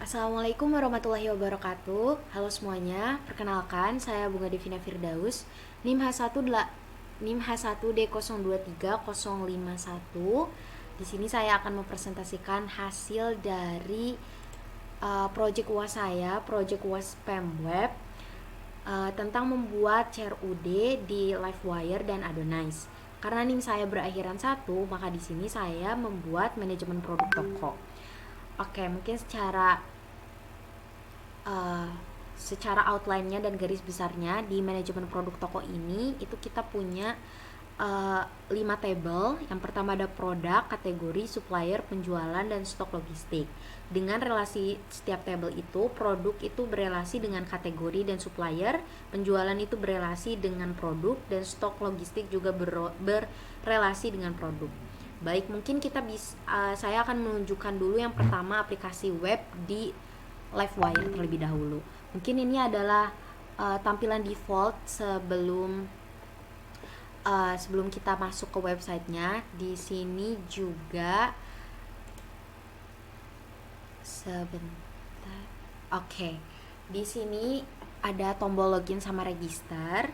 Assalamualaikum warahmatullahi wabarakatuh. Halo semuanya, perkenalkan saya Bunga Devina Firdaus, NIM H1D023051. Di sini saya akan mempresentasikan hasil dari project UAS saya, project UAS Pemweb, tentang membuat CRUD di Livewire dan Adonize. Karena NIM saya berakhiran 1, maka di sini saya membuat manajemen produk toko. Oke, mungkin secara outline-nya dan garis besarnya di manajemen produk toko ini itu kita punya 5 table. Yang pertama ada produk, kategori, supplier, penjualan, dan stok logistik. Dengan relasi setiap table itu, produk itu berelasi dengan kategori dan supplier, penjualan itu berelasi dengan produk, dan stok logistik juga berelasi dengan produk. Baik, mungkin saya akan menunjukkan dulu yang pertama aplikasi web di Livewire terlebih dahulu. Mungkin ini adalah tampilan default sebelum kita masuk ke websitenya. Di sini juga sebentar. Oke. Di sini ada tombol login sama register.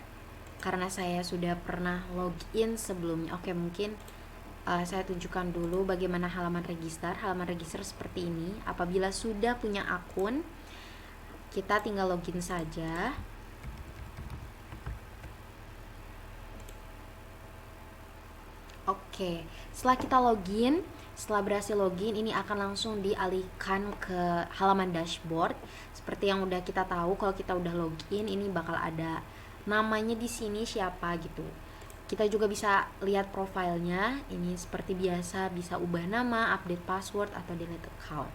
Karena saya sudah pernah login sebelumnya. Oke, mungkin saya tunjukkan dulu bagaimana halaman register. Halaman register seperti ini. Apabila sudah punya akun, kita tinggal login saja. Oke, setelah kita login, setelah berhasil login, ini akan langsung dialihkan ke halaman dashboard. Seperti yang udah kita tahu, kalau kita udah login, ini bakal ada namanya di sini siapa gitu. Kita juga bisa lihat profilnya. Ini seperti biasa, bisa ubah nama, update password, atau delete account.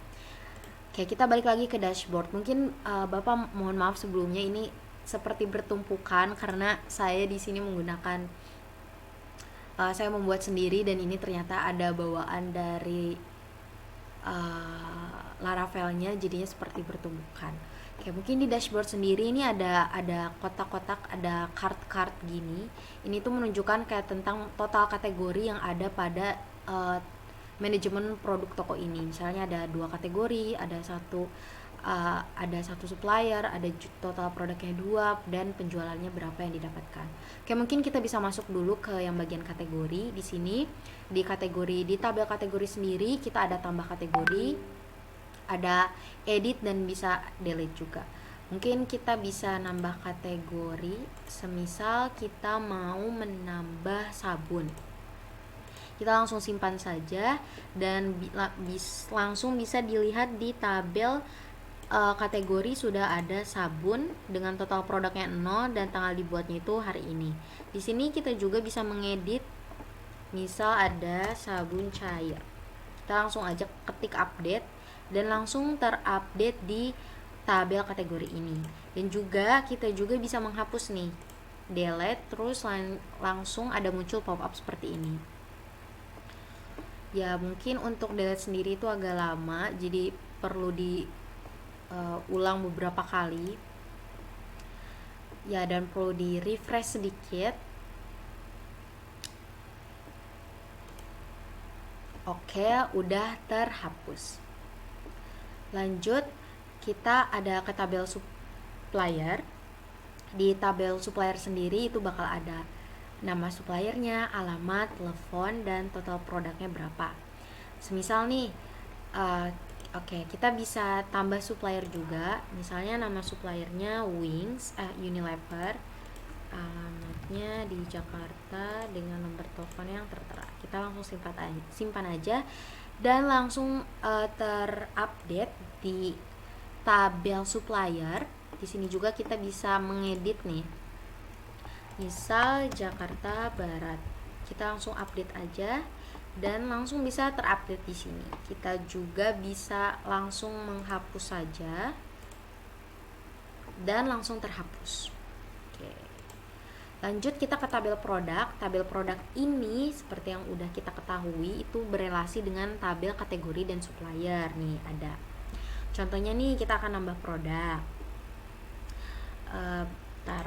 Oke, kita balik lagi ke dashboard. Mungkin Bapak mohon maaf sebelumnya, ini seperti bertumpukan karena saya di sini menggunakan saya membuat sendiri, dan ini ternyata ada bawaan dari Laravelnya, jadinya seperti bertumbukan. Oke, mungkin di dashboard sendiri ini ada kotak-kotak, ada card gini. Ini tuh menunjukkan kayak tentang total kategori yang ada pada manajemen produk toko ini. Misalnya ada 2 kategori, ada satu supplier, ada total produknya 2, dan penjualannya berapa yang didapatkan. Oke, mungkin kita bisa masuk dulu ke yang bagian kategori. Di sini di tabel kategori sendiri kita ada tambah kategori, ada edit, dan bisa delete juga. Mungkin kita bisa nambah kategori, semisal kita mau menambah sabun. Kita langsung simpan saja, dan langsung bisa dilihat di tabel kategori sudah ada sabun dengan total produknya 0 dan tanggal dibuatnya itu hari ini. Di sini kita juga bisa mengedit, misal ada sabun cair. Kita langsung aja ketik update dan langsung terupdate di tabel kategori ini. Dan juga kita juga bisa menghapus nih, delete, terus langsung ada muncul pop up seperti ini. Ya, mungkin untuk delete sendiri itu agak lama, jadi perlu ulang beberapa kali ya, dan perlu di refresh sedikit. Oke, udah terhapus. Lanjut, kita ada ke tabel supplier. Di tabel supplier sendiri itu bakal ada nama suppliernya, alamat, telepon, dan total produknya berapa. Semisal nih oke, kita bisa tambah supplier juga. Misalnya nama suppliernya Wings, Unilever, alamatnya di Jakarta dengan nomor telepon yang tertera. Kita langsung simpan aja dan langsung terupdate di tabel supplier. Di sini juga kita bisa mengedit nih. Misal Jakarta Barat. Kita langsung update aja dan langsung bisa terupdate di sini. Kita juga bisa langsung menghapus saja dan langsung terhapus. Oke. Lanjut kita ke tabel produk. Tabel produk ini seperti yang udah kita ketahui itu berelasi dengan tabel kategori dan supplier. Nih ada. Contohnya nih, kita akan nambah produk.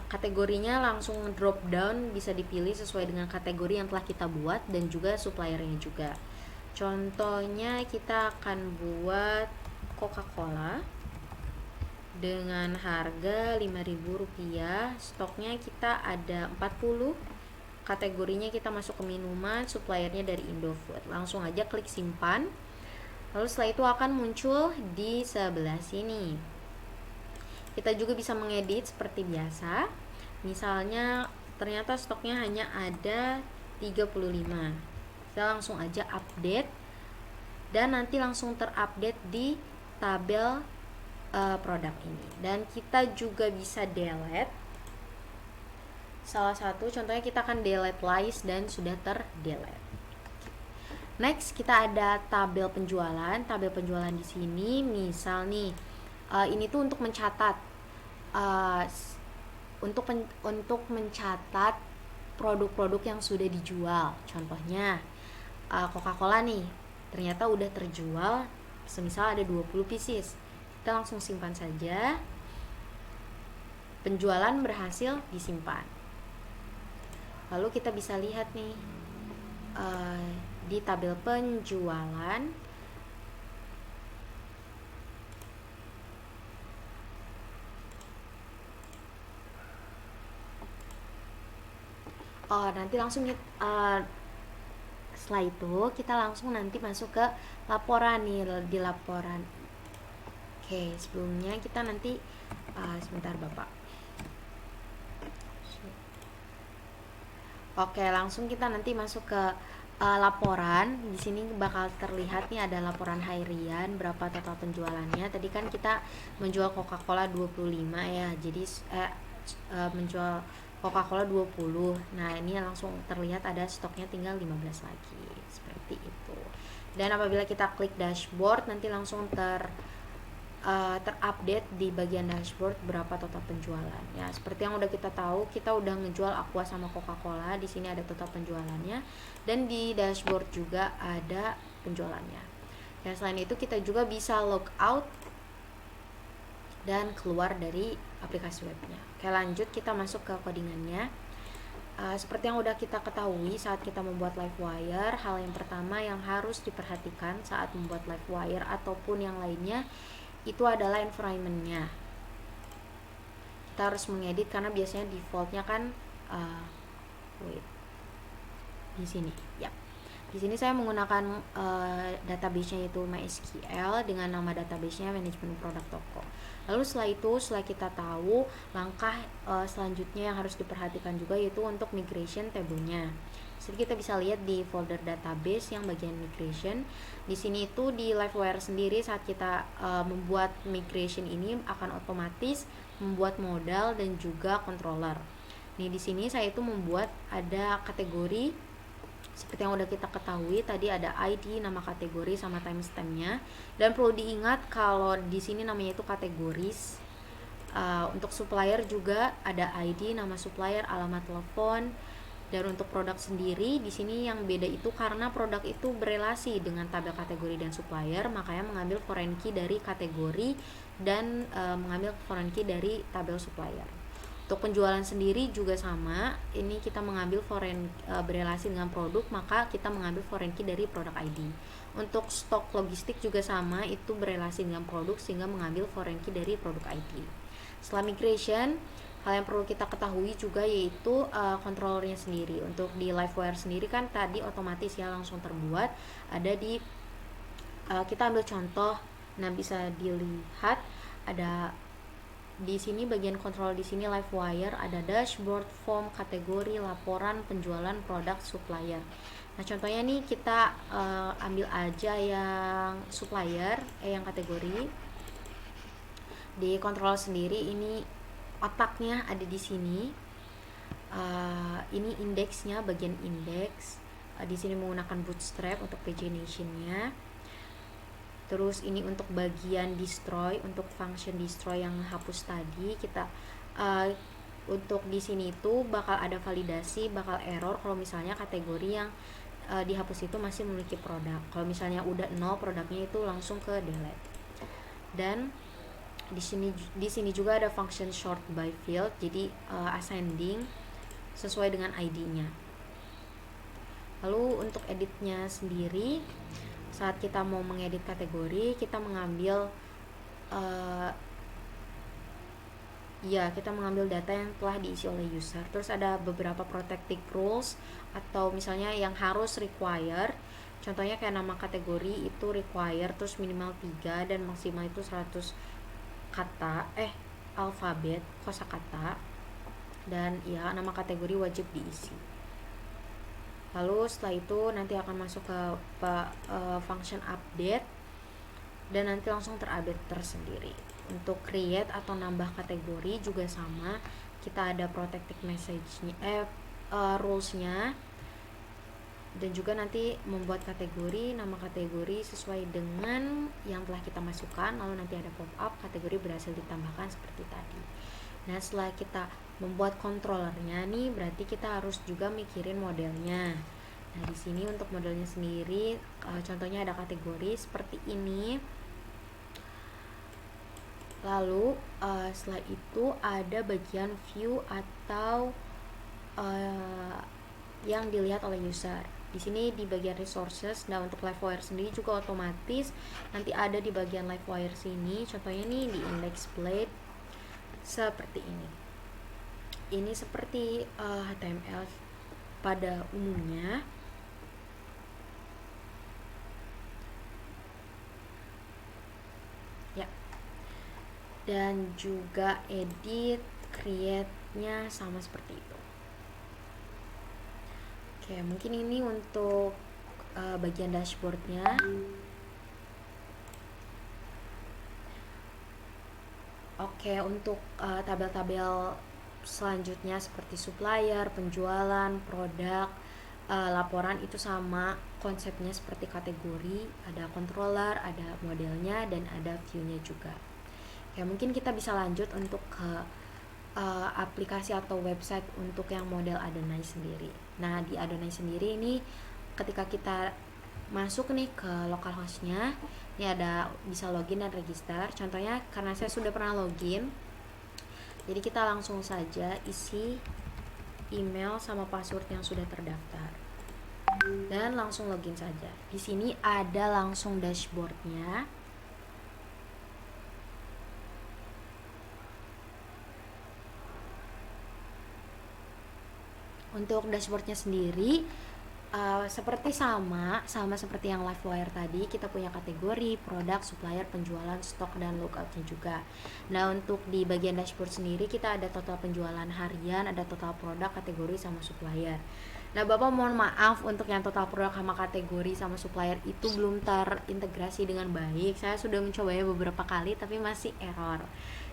Kategorinya langsung drop down, bisa dipilih sesuai dengan kategori yang telah kita buat dan juga suppliernya juga. Contohnya kita akan buat Coca-Cola. dengan harga Rp5.000. Stoknya kita ada 40, kategorinya kita masuk ke minuman, suppliernya dari Indofood. Langsung aja klik simpan. Lalu setelah itu akan muncul di sebelah sini. Kita juga bisa mengedit seperti biasa. Misalnya ternyata stoknya hanya ada 35. Kita langsung aja update dan nanti langsung terupdate di tabel produk ini. Dan kita juga bisa delete salah satu, contohnya kita akan delete list dan sudah terdelete. Next, kita ada tabel penjualan. Tabel penjualan di sini, misal nih, ini tuh untuk mencatat, untuk mencatat produk-produk yang sudah dijual. Contohnya, Coca-Cola nih, ternyata udah terjual, semisal ada 20 pieces. Kita langsung simpan saja. Penjualan berhasil disimpan. Lalu kita bisa lihat nih, di tabel penjualan nanti langsung setelah itu kita langsung nanti masuk ke laporan nih, di laporan. Oke, sebelumnya kita nanti sebentar Bapak. Oke, langsung kita nanti masuk ke laporan. Di sini bakal terlihat nih ada laporan harian, berapa total penjualannya. Tadi kan kita menjual Coca-Cola 25 ya. Jadi menjual Coca-Cola 20. Nah, ini langsung terlihat ada stoknya tinggal 15 lagi. Seperti itu. Dan apabila kita klik dashboard, nanti langsung terupdate di bagian dashboard berapa total penjualan. Ya, seperti yang udah kita tahu, kita udah ngejual Aqua sama Coca-Cola. Di sini ada total penjualannya dan di dashboard juga ada penjualannya. Ya, selain itu kita juga bisa log out dan keluar dari aplikasi webnya. Oke, lanjut kita masuk ke codingannya. Seperti yang udah kita ketahui saat kita membuat Livewire, hal yang pertama yang harus diperhatikan saat membuat Livewire ataupun yang lainnya itu adalah environment-nya. Kita harus mengedit karena biasanya defaultnya kan di sini ya. Di sini saya menggunakan database-nya yaitu MySQL dengan nama database-nya manajemen produk toko. Lalu setelah kita tahu langkah selanjutnya yang harus diperhatikan juga yaitu untuk migration tabelnya. Jadi kita bisa lihat di folder database yang bagian migration. Di sini itu di Livewire sendiri saat kita membuat migration ini akan otomatis membuat modal dan juga controller. Nih di sini saya itu membuat ada kategori seperti yang udah kita ketahui tadi, ada ID, nama kategori sama timestampnya. Dan perlu diingat kalau di sini namanya itu kategoris. Untuk supplier juga ada ID, nama supplier, alamat telepon. Dan untuk produk sendiri di sini yang beda itu karena produk itu berelasi dengan tabel kategori dan supplier, makanya mengambil foreign key dari kategori dan mengambil foreign key dari tabel supplier. Untuk penjualan sendiri juga sama, ini kita mengambil foreign berelasi dengan produk, maka kita mengambil foreign key dari produk ID. Untuk stok logistik juga sama, itu berelasi dengan produk sehingga mengambil foreign key dari produk ID. Setelah migration, hal yang perlu kita ketahui juga yaitu controllernya sendiri. Untuk di Livewire sendiri kan tadi otomatis ya langsung terbuat, ada di kita ambil contoh. Nah, bisa dilihat ada di sini bagian kontrol, di sini Livewire ada dashboard, form, kategori, laporan, penjualan, produk, supplier. Nah, contohnya nih kita ambil aja yang supplier, yang kategori. Di kontrol sendiri ini otaknya ada di sini. Ini indeksnya, bagian indeks. Di sini menggunakan bootstrap untuk pagination-nya. Terus ini untuk bagian destroy, untuk function destroy yang hapus tadi kita untuk di sini itu bakal ada validasi, bakal error kalau misalnya kategori yang dihapus itu masih memiliki produk. Kalau misalnya udah 0 produknya itu langsung ke delete. Dan di sini juga ada function sort by field, jadi ascending sesuai dengan ID-nya. Lalu untuk editnya sendiri, saat kita mau mengedit kategori, kita mengambil Ya, kita mengambil data yang telah diisi oleh user. Terus ada beberapa protected rules atau misalnya yang harus require. Contohnya kayak nama kategori itu require terus minimal 3 dan maksimal itu 100 kata alfabet kosakata, dan ya nama kategori wajib diisi. Lalu setelah itu nanti akan masuk ke function update dan nanti langsung terupdate tersendiri. Untuk create atau nambah kategori juga sama, kita ada protected message-nya rules-nya, dan juga nanti membuat kategori, nama kategori sesuai dengan yang telah kita masukkan. Lalu nanti ada pop up kategori berhasil ditambahkan seperti tadi. Nah, setelah kita membuat controllernya nih, berarti kita harus juga mikirin modelnya. Nah, di sini untuk modelnya sendiri, contohnya ada kategori seperti ini. Lalu setelah itu ada bagian view atau yang dilihat oleh user. Di sini di bagian resources. Nah, untuk Livewire sendiri juga otomatis nanti ada di bagian Livewire sini. Contohnya nih di index plate seperti ini. Ini seperti HTML pada umumnya. Ya. Dan juga edit, create-nya sama seperti itu. Oke, mungkin ini untuk bagian dashboardnya. Oke, untuk tabel-tabel selanjutnya seperti supplier, penjualan, produk, laporan itu sama konsepnya seperti kategori, ada controller, ada modelnya, dan ada view-nya juga. Ya, mungkin kita bisa lanjut untuk ke aplikasi atau website untuk yang model Adonai sendiri. Nah, di Adonai sendiri ini ketika kita masuk nih ke localhost-nya, ini ada bisa login dan register. Contohnya karena saya sudah pernah login, jadi kita langsung saja isi email sama password yang sudah terdaftar dan langsung login saja. Di sini ada langsung dashboardnya. Untuk dashboardnya sendiri seperti sama seperti yang Livewire tadi, kita punya kategori, produk, supplier, penjualan, stok, dan lookoutnya juga. Nah, untuk di bagian dashboard sendiri kita ada total penjualan harian, ada total produk, kategori, sama supplier. Nah, Bapak mohon maaf untuk yang total produk sama kategori sama supplier itu belum terintegrasi dengan baik. Saya sudah mencobanya beberapa kali tapi masih error.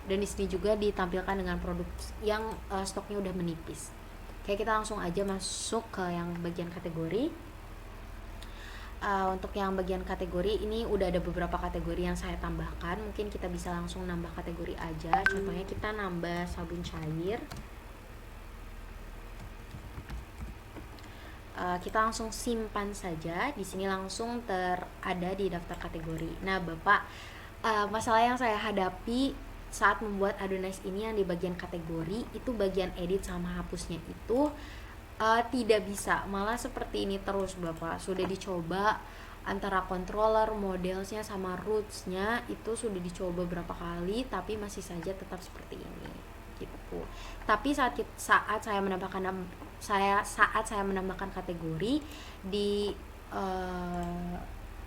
Dan di sini juga ditampilkan dengan produk yang stoknya udah menipis. Oke, kita langsung aja masuk ke yang bagian kategori. Untuk yang bagian kategori ini udah ada beberapa kategori yang saya tambahkan. Mungkin kita bisa langsung nambah kategori aja. Contohnya kita nambah sabun cair. Kita langsung simpan saja. Di sini langsung ada di daftar kategori. Nah, Bapak, masalah yang saya hadapi saat membuat Adonai ini yang di bagian kategori itu bagian edit sama hapusnya itu tidak bisa, malah seperti ini terus Bapak. Sudah dicoba antara controller, modelsnya sama rootsnya itu sudah dicoba berapa kali tapi masih saja tetap seperti ini gitu. Tapi saat saya menambahkan kategori di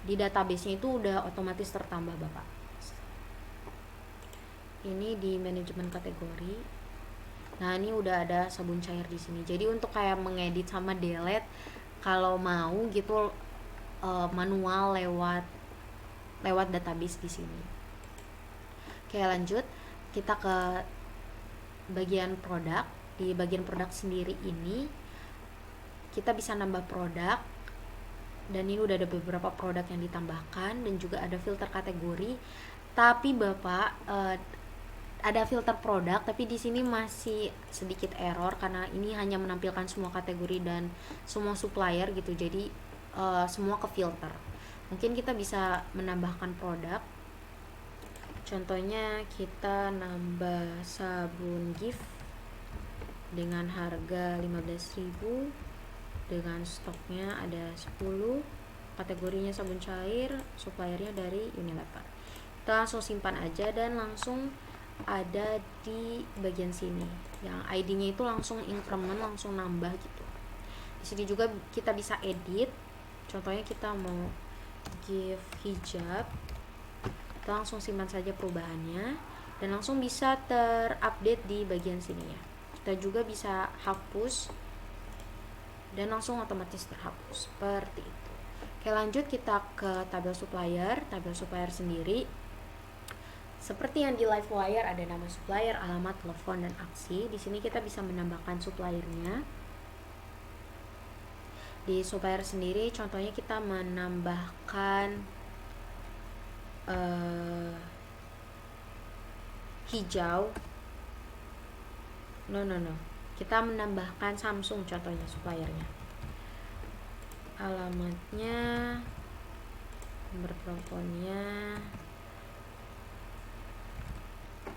database-nya itu udah otomatis tertambah Bapak. Ini di manajemen kategori. Nah, ini udah ada sabun cair di sini. Jadi untuk kayak mengedit sama delete kalau mau gitu manual lewat database di sini. Oke, lanjut. Kita ke bagian produk. Di bagian produk sendiri ini kita bisa nambah produk. Dan ini udah ada beberapa produk yang ditambahkan dan juga ada filter kategori. Tapi Bapak ada filter produk, tapi di sini masih sedikit error karena ini hanya menampilkan semua kategori dan semua supplier gitu. Jadi semua ke filter. Mungkin kita bisa menambahkan produk. Contohnya kita nambah sabun gift dengan harga 15.000 dengan stoknya ada 10, kategorinya sabun cair, suppliernya dari Unilever. Kita langsung simpan aja dan langsung ada di bagian sini. Yang ID-nya itu langsung increment, langsung nambah gitu. Di sini juga kita bisa edit. Contohnya kita mau give hijab, kita langsung simpan saja perubahannya dan langsung bisa terupdate di bagian sini ya. Kita juga bisa hapus dan langsung otomatis terhapus seperti itu. Oke, lanjut kita ke tabel supplier. Tabel supplier sendiri seperti yang di Livewire, ada nama supplier, alamat, telepon, dan aksi. Di sini kita bisa menambahkan suppliernya. Di supplier sendiri, contohnya kita menambahkan hijau. No. Kita menambahkan Samsung contohnya suppliernya. Alamatnya, nomor teleponnya,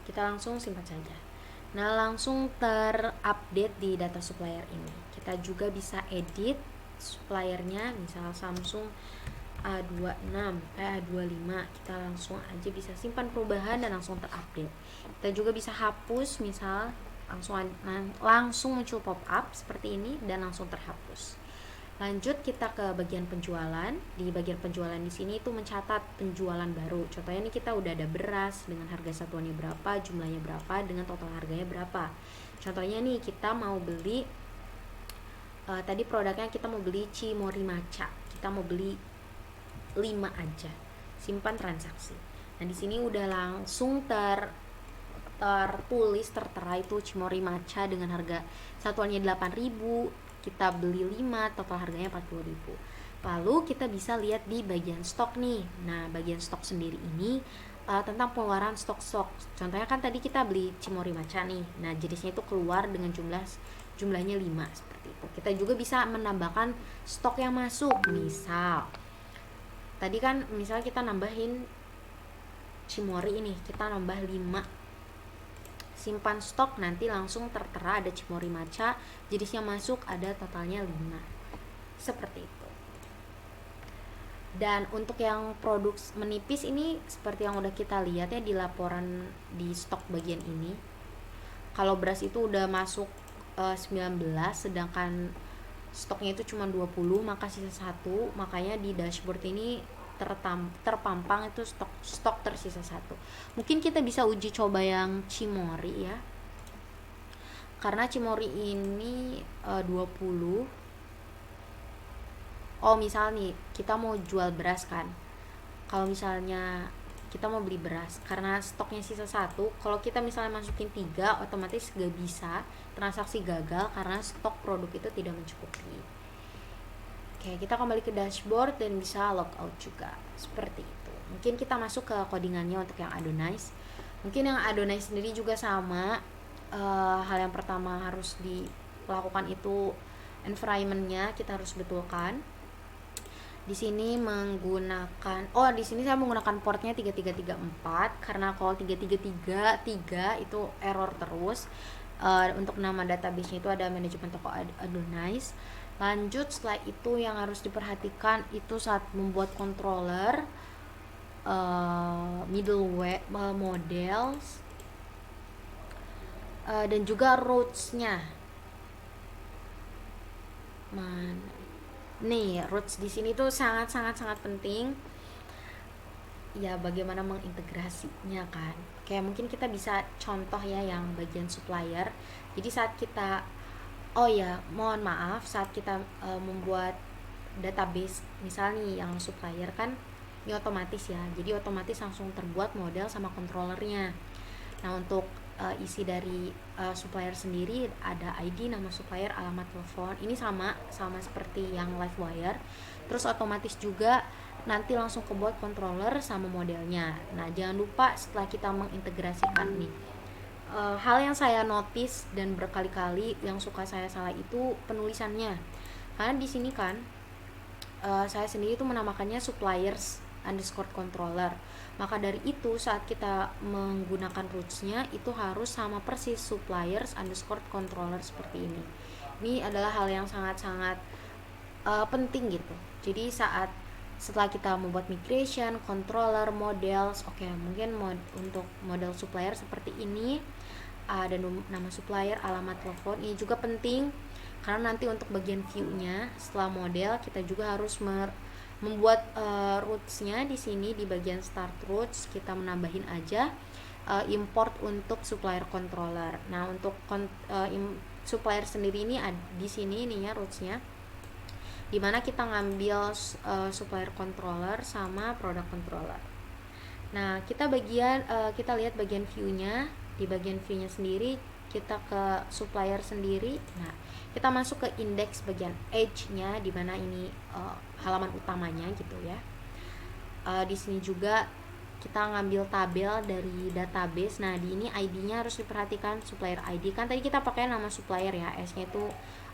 kita langsung simpan saja. Nah, langsung terupdate di data supplier ini. Kita juga bisa edit suppliernya, misal Samsung A26, A25, kita langsung aja bisa simpan perubahan dan langsung terupdate. Kita juga bisa hapus, misal langsung muncul pop up seperti ini dan langsung terhapus. Lanjut kita ke bagian penjualan. Di bagian penjualan di sini itu mencatat penjualan baru. Contohnya ini kita udah ada beras dengan harga satuannya berapa, jumlahnya berapa, dengan total harganya berapa. Contohnya nih kita mau beli tadi produknya kita mau beli Cimory Matcha. Kita mau beli 5 aja. Simpan transaksi. Nah, di sini udah langsung tertulis tertera itu Cimory Matcha dengan harga satuannya 8.000. Kita beli 5, total harganya 40.000. Lalu kita bisa lihat di bagian stok nih. Nah, bagian stok sendiri ini tentang pengeluaran stok-stok. Contohnya kan tadi kita beli Cimory Matcha nih. Nah, jenisnya itu keluar dengan jumlahnya 5 seperti itu. Kita juga bisa menambahkan stok yang masuk. Misal tadi kan kita nambahin Cimory ini, kita nambah 5. Simpan stok, nanti langsung tertera ada Cimory Matcha, jenisnya masuk, ada totalnya 5. Seperti itu. Dan untuk yang produk menipis ini seperti yang udah kita lihat ya di laporan di stok bagian ini. Kalau beras itu udah masuk 19, sedangkan stoknya itu cuma 20, maka sisa 1. Makanya di dashboard ini terpampang itu stok tersisa 1. Mungkin kita bisa uji coba yang Cimory ya, karena Cimory ini 20. Misal nih kita mau jual beras kan, kalau misalnya kita mau beli beras karena stoknya sisa 1, kalau kita misalnya masukin 3, otomatis gak bisa, transaksi gagal karena stok produk itu tidak mencukupi. Oke, kita kembali ke dashboard dan bisa logout juga seperti itu. Mungkin kita masuk ke codingannya untuk yang Adonize. Mungkin yang Adonize sendiri juga sama. Hal yang pertama harus dilakukan itu environment-nya kita harus betulkan. Di sini di sini saya menggunakan portnya 3334 karena kalau 3333 itu error terus. Untuk nama database-nya itu ada manajemen toko Adonize. Lanjut, setelah itu yang harus diperhatikan itu saat membuat controller, middleware models, dan juga routes-nya. Nih, routes di sini tuh sangat penting. Ya, bagaimana mengintegrasinya kan. Kayak mungkin kita bisa contoh ya yang bagian supplier. Jadi saat kita mohon maaf, saat kita membuat database misalnya yang supplier kan ini otomatis ya, jadi otomatis langsung terbuat model sama controllernya. Nah, untuk isi dari supplier sendiri ada ID, nama supplier, alamat, telepon. Ini sama seperti yang Livewire. Terus otomatis juga nanti langsung kebuat controller sama modelnya. Nah, jangan lupa setelah kita mengintegrasikan nih, hal yang saya notice dan berkali-kali yang suka saya salah itu penulisannya. Karena di sini kan saya sendiri itu menamakannya suppliers underscore controller. Maka dari itu saat kita menggunakan roots-nya itu harus sama persis suppliers underscore controller seperti ini. Ini adalah hal yang sangat penting gitu. Jadi saat Setelah kita membuat migration, controller, models, oke, mungkin untuk model supplier seperti ini, ada nama supplier, alamat telepon. Ini juga penting karena nanti untuk bagian view-nya setelah model kita juga harus membuat roots-nya di sini di bagian start roots kita menambahin aja import untuk supplier controller. Nah, untuk supplier sendiri ini di sini ininya roots-nya, dimana kita ngambil supplier controller sama product controller. Nah, kita lihat bagian view-nya. Di bagian view-nya sendiri kita ke supplier sendiri. Nah, kita masuk ke index bagian edge-nya, dimana ini halaman utamanya gitu ya. Di sini juga kita ngambil tabel dari database. Nah, di ini ID-nya harus diperhatikan, supplier ID. Kan tadi kita pakai nama supplier ya, S-nya itu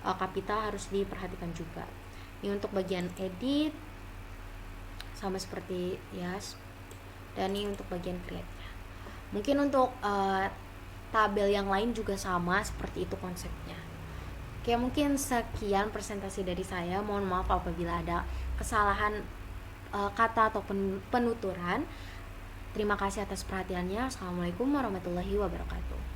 kapital, harus diperhatikan juga. Ini untuk bagian edit sama seperti yes, dan ini untuk bagian create-nya. Mungkin untuk tabel yang lain juga sama seperti itu konsepnya. Oke, mungkin sekian presentasi dari saya. Mohon maaf apabila ada kesalahan kata atau penuturan. Terima kasih atas perhatiannya. Assalamualaikum warahmatullahi wabarakatuh.